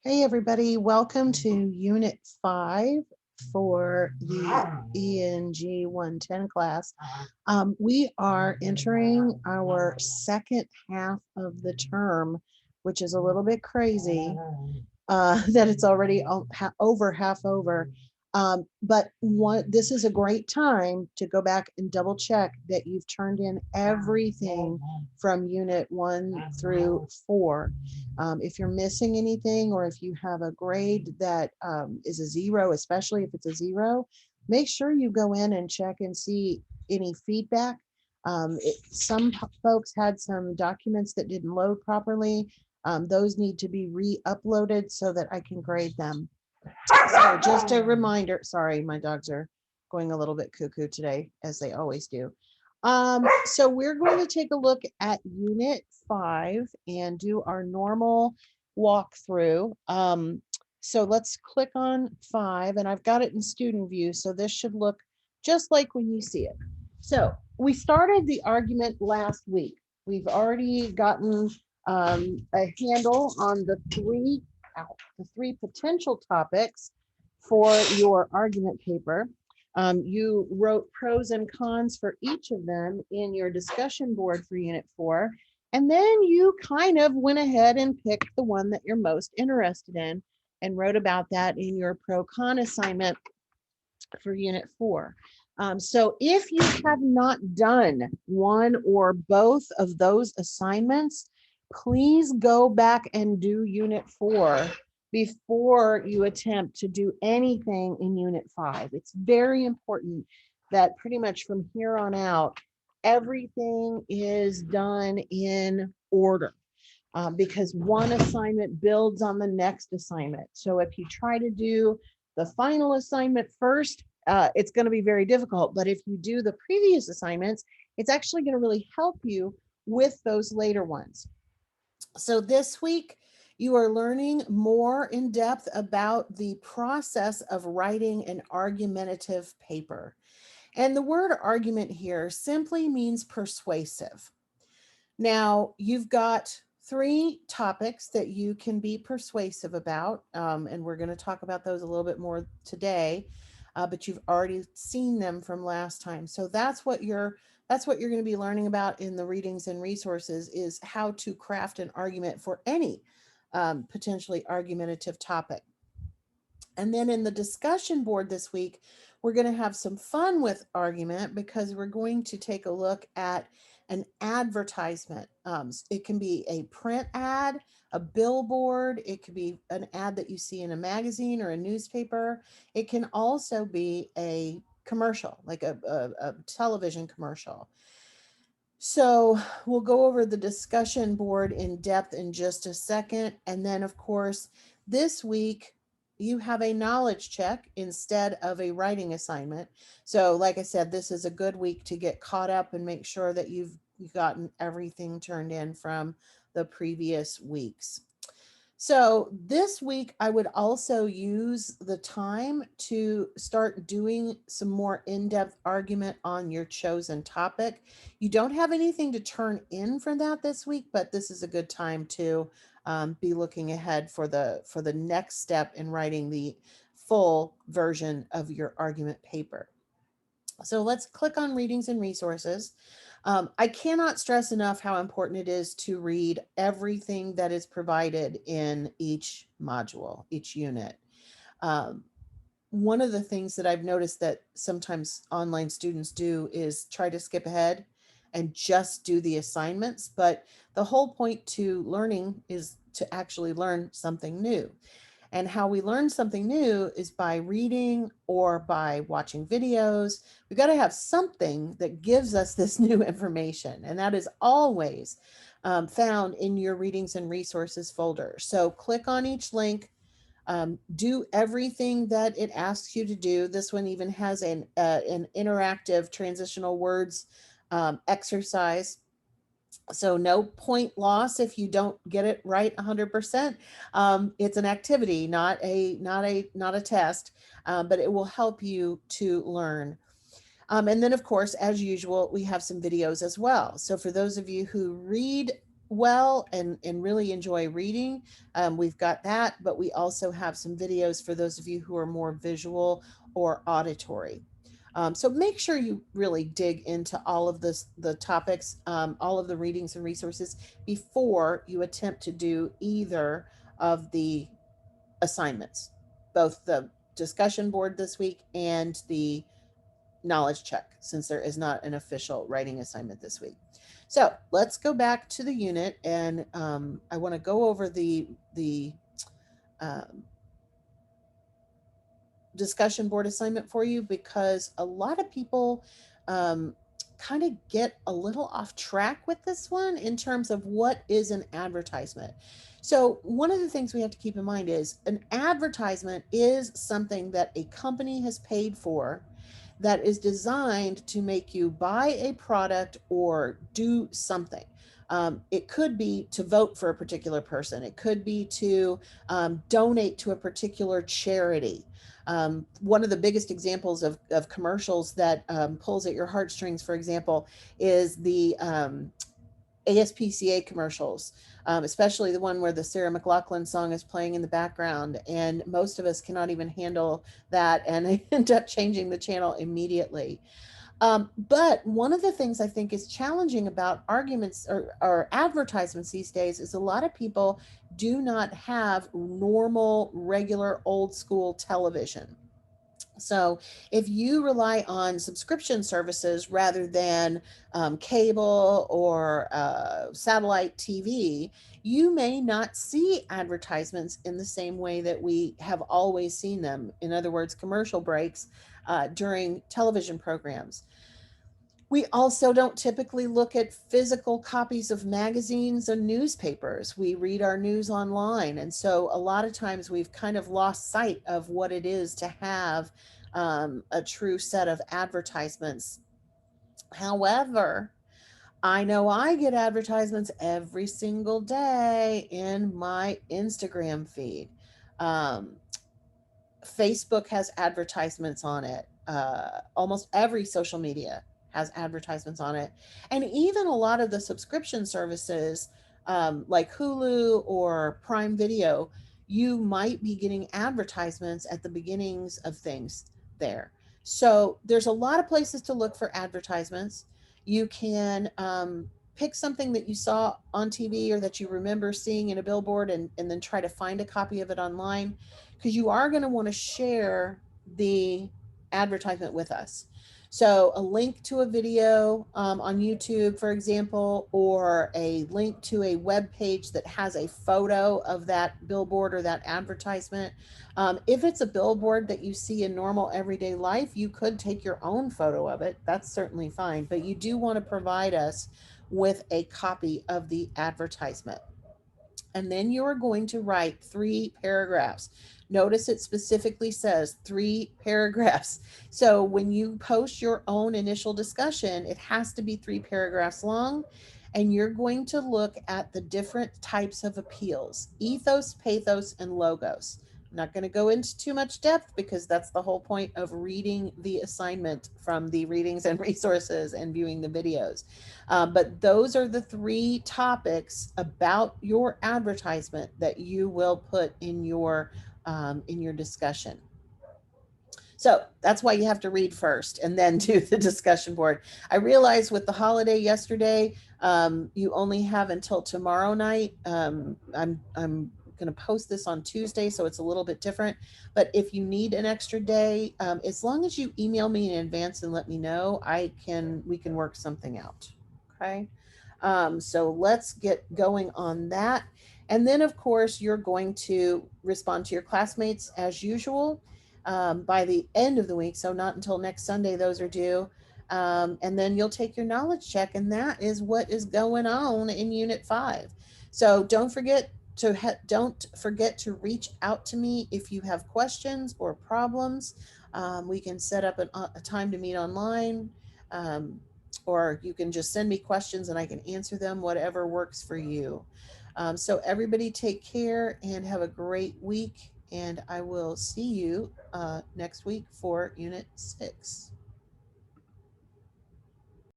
Hey everybody, welcome to Unit 5 for the ENG 110 class. We are entering our second half of the term, which is a little bit crazy that it's already over half over. But this is a great time to go back and double check that you've turned in everything from Unit 1 through 4. If you're missing anything, or if you have a grade that is a 0, especially if it's a 0, make sure you go in and check and see any feedback. Some folks had some documents that didn't load properly. Those need to be re-uploaded so that I can grade them. So just a reminder, sorry, my dogs are going a little bit cuckoo today, as they always do. So we're going to take a look at Unit 5 and do our normal walkthrough. So let's click on 5, and I've got it in student view, so this should look just like when you see it. So we started the argument last week. We've already gotten a handle on the three potential topics for your argument paper. You wrote pros and cons for each of them in your discussion board for Unit 4, and then you kind of went ahead and picked the one that you're most interested in and wrote about that in your pro-con assignment for Unit 4. So if you have not done one or both of those assignments, please go back and do Unit 4 before you attempt to do anything in Unit 5. It's very important that pretty much from here on out, everything is done in order. Because one assignment builds on the next assignment. So if you try to do the final assignment first, it's going to be very difficult. But if you do the previous assignments, it's actually going to really help you with those later ones. So this week, you are learning more in depth about the process of writing an argumentative paper. And the word argument here simply means persuasive. Now, you've got 3 topics that you can be persuasive about, and we're going to talk about those a little bit more today, but you've already seen them from last time. So that's what you're going to be learning about in the readings and resources, is how to craft an argument for any potentially argumentative topic. And then in the discussion board this week, we're going to have some fun with argument, because we're going to take a look at an advertisement. It can be a print ad, a billboard. It could be an ad that you see in a magazine or a newspaper. It can also be a commercial, like a television commercial. So we'll go over the discussion board in depth in just a second. And then, of course, this week, you have a knowledge check instead of a writing assignment. So like I said, this is a good week to get caught up and make sure that you've gotten everything turned in from the previous weeks. So this week, I would also use the time to start doing some more in-depth argument on your chosen topic. You don't have anything to turn in for that this week, but this is a good time to be looking ahead for the next step in writing the full version of your argument paper. So let's click on readings and resources. I cannot stress enough how important it is to read everything that is provided in each module, each unit. Um, One of the things that I've noticed that sometimes online students do is try to skip ahead and just do the assignments. But the whole point to learning is to actually learn something new. And how we learn something new is by reading or by watching videos. We've got to have something that gives us this new information. And that is always found in your readings and resources folder. So click on each link, do everything that it asks you to do. This one even has an interactive transitional words exercise. So no point loss if you don't get it right 100%. It's an activity, not a test, but it will help you to learn. And then, of course, as usual, we have some videos as well. So for those of you who read well and really enjoy reading, we've got that, but we also have some videos for those of you who are more visual or auditory. So make sure you really dig into all of the topics, all of the readings and resources before you attempt to do either of the assignments, both the discussion board this week and the knowledge check, since there is not an official writing assignment this week. So let's go back to the unit, and I want to go over the um, discussion board assignment for you, because a lot of people um, kind of get a little off track with this one in terms of what is an advertisement. So, one of the things we have to keep in mind is an advertisement is something that a company has paid for, that is designed to make you buy a product or do something. It could be to vote for a particular person, it could be to donate to a particular charity. One of the biggest examples of commercials that pulls at your heartstrings, for example, is the ASPCA commercials, especially the one where the Sarah McLachlan song is playing in the background. And most of us cannot even handle that and end up changing the channel immediately. But one of the things I think is challenging about arguments or advertisements these days is a lot of people do not have normal, regular, old school television. So, if you rely on subscription services rather than cable or satellite TV, you may not see advertisements in the same way that we have always seen them. In other words, commercial breaks during television programs. We also don't typically look at physical copies of magazines and newspapers. We read our news online. And so a lot of times we've kind of lost sight of what it is to have a true set of advertisements. However, I know I get advertisements every single day in my Instagram feed. Um, Facebook has advertisements on it. Almost every social media has advertisements on it. And even a lot of the subscription services, like Hulu or Prime Video, you might be getting advertisements at the beginnings of things there. So there's a lot of places to look for advertisements. You can pick something that you saw on TV or that you remember seeing in a billboard, and then try to find a copy of it online, because you are going to want to share the advertisement with us. So, a link to a video on YouTube, for example, or a link to a web page that has a photo of that billboard or that advertisement. If it's a billboard that you see in normal everyday life, you could take your own photo of it. That's certainly fine. But you do want to provide us with a copy of the advertisement. And then you are going to write 3 paragraphs. Notice it specifically says 3 paragraphs. So when you post your own initial discussion, it has to be 3 paragraphs long. And you're going to look at the different types of appeals: ethos, pathos, and logos. I'm not going to go into too much depth because that's the whole point of reading the assignment from the readings and resources and viewing the videos. But those are the 3 topics about your advertisement that you will put in your discussion. So that's why you have to read first and then do the discussion board. I realized with the holiday yesterday, you only have until tomorrow night. I'm going to post this on Tuesday, so it's a little bit different. But if you need an extra day, as long as you email me in advance and let me know, we can work something out. Okay. So let's get going on that. And then, of course, you're going to respond to your classmates as usual by the end of the week. So, not until next Sunday, those are due. And then you'll take your knowledge check, and that is what is going on in Unit 5. So, don't forget to reach out to me if you have questions or problems. We can set up a time to meet online. Um, or you can just send me questions and I can answer them, whatever works for you. So, everybody, take care and have a great week. And I will see you next week for Unit 6.